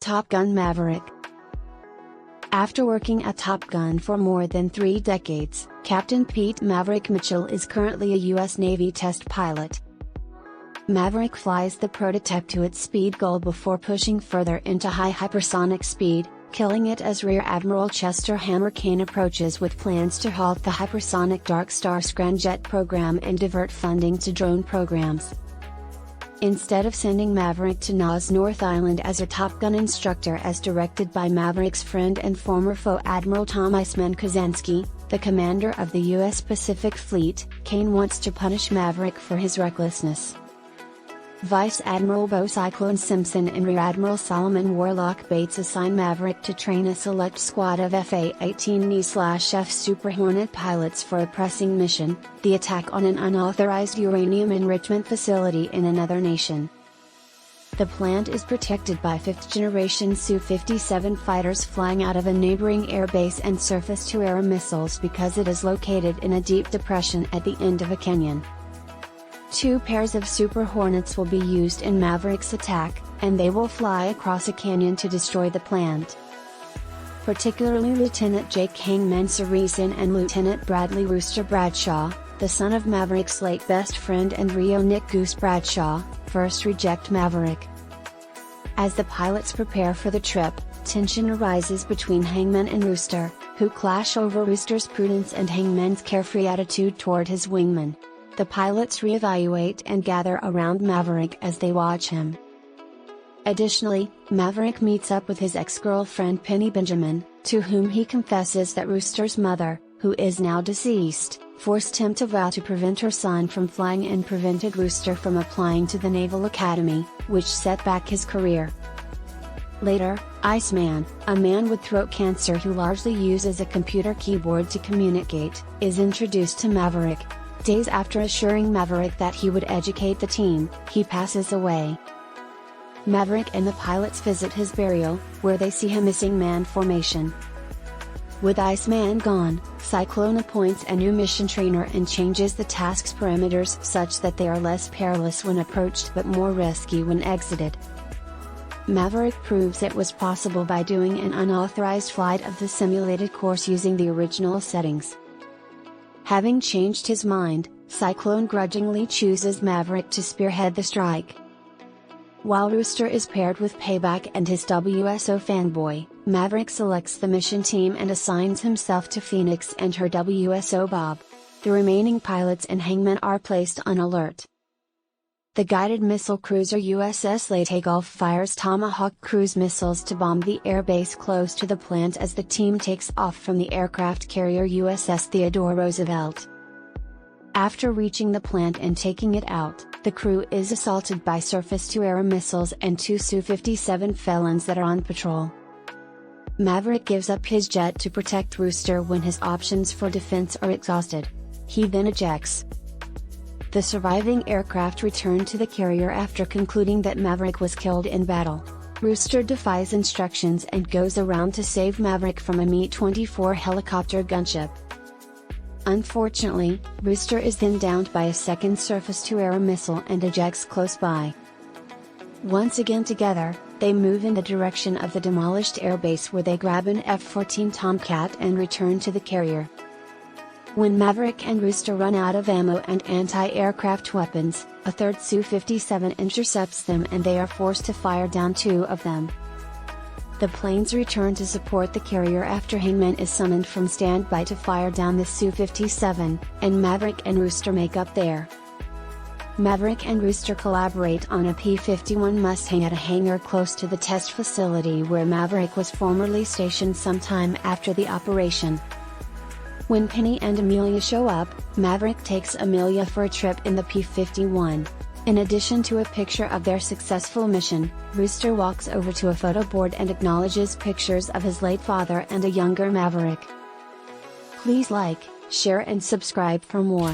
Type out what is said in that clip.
Top Gun Maverick. After working at Top Gun for more than 3 decades, Captain Pete Maverick Mitchell is currently a U.S. Navy test pilot. Maverick flies the prototype to its speed goal before pushing further into high hypersonic speed, killing it as Rear Admiral Chester Hammer Kane approaches with plans to halt the hypersonic Dark Star scramjet program and divert funding to drone programs. Instead of sending Maverick to NASA's North Island as a Top Gun instructor as directed by Maverick's friend and former foe Admiral Tom Iceman Kaczynski, the commander of the U.S. Pacific Fleet, Kane wants to punish Maverick for his recklessness. Vice Admiral Bo Cyclone Simpson and Rear Admiral Solomon Warlock Bates assign Maverick to train a select squad of F-18E/F Super Hornet pilots for a pressing mission, the attack on an unauthorized uranium enrichment facility in another nation. The plant is protected by 5th-generation Su-57 fighters flying out of a neighboring airbase and surface-to-air missiles because it is located in a deep depression at the end of a canyon. 2 pairs of Super Hornets will be used in Maverick's attack, and they will fly across a canyon to destroy the plant. Particularly Lieutenant Jake Hangman Saracen and Lieutenant Bradley Rooster Bradshaw, the son of Maverick's late best friend and Rio Nick Goose Bradshaw, first reject Maverick. As the pilots prepare for the trip, tension arises between Hangman and Rooster, who clash over Rooster's prudence and Hangman's carefree attitude toward his wingman. The pilots reevaluate and gather around Maverick as they watch him. Additionally, Maverick meets up with his ex-girlfriend Penny Benjamin, to whom he confesses that Rooster's mother, who is now deceased, forced him to vow to prevent her son from flying and prevented Rooster from applying to the Naval Academy, which set back his career. Later, Iceman, a man with throat cancer who largely uses a computer keyboard to communicate, is introduced to Maverick. Days after assuring Maverick that he would educate the team, he passes away. Maverick and the pilots visit his burial, where they see a missing man formation. With Iceman gone, Cyclone appoints a new mission trainer and changes the task's parameters such that they are less perilous when approached but more risky when exited. Maverick proves it was possible by doing an unauthorized flight of the simulated course using the original settings. Having changed his mind, Cyclone grudgingly chooses Maverick to spearhead the strike. While Rooster is paired with Payback and his WSO fanboy, Maverick selects the mission team and assigns himself to Phoenix and her WSO Bob. The remaining pilots and Hangman are placed on alert. The guided missile cruiser USS Leyte Gulf fires Tomahawk cruise missiles to bomb the airbase close to the plant as the team takes off from the aircraft carrier USS Theodore Roosevelt. After reaching the plant and taking it out, the crew is assaulted by surface-to-air missiles and 2 Su-57 felons that are on patrol. Maverick gives up his jet to protect Rooster when his options for defense are exhausted. He then ejects. The surviving aircraft return to the carrier after concluding that Maverick was killed in battle. Rooster defies instructions and goes around to save Maverick from a Mi-24 helicopter gunship. Unfortunately, Rooster is then downed by a second surface-to-air missile and ejects close by. Once again together, they move in the direction of the demolished airbase where they grab an F-14 Tomcat and return to the carrier. When Maverick and Rooster run out of ammo and anti-aircraft weapons, a third Su-57 intercepts them and they are forced to fire down 2 of them. The planes return to support the carrier after Hangman is summoned from standby to fire down the Su-57, and Maverick and Rooster make up there. Maverick and Rooster collaborate on a P-51 Mustang at a hangar close to the test facility where Maverick was formerly stationed sometime after the operation. When Penny and Amelia show up, Maverick takes Amelia for a trip in the P-51. In addition to a picture of their successful mission, Rooster walks over to a photo board and acknowledges pictures of his late father and a younger Maverick. Please like, share and subscribe for more.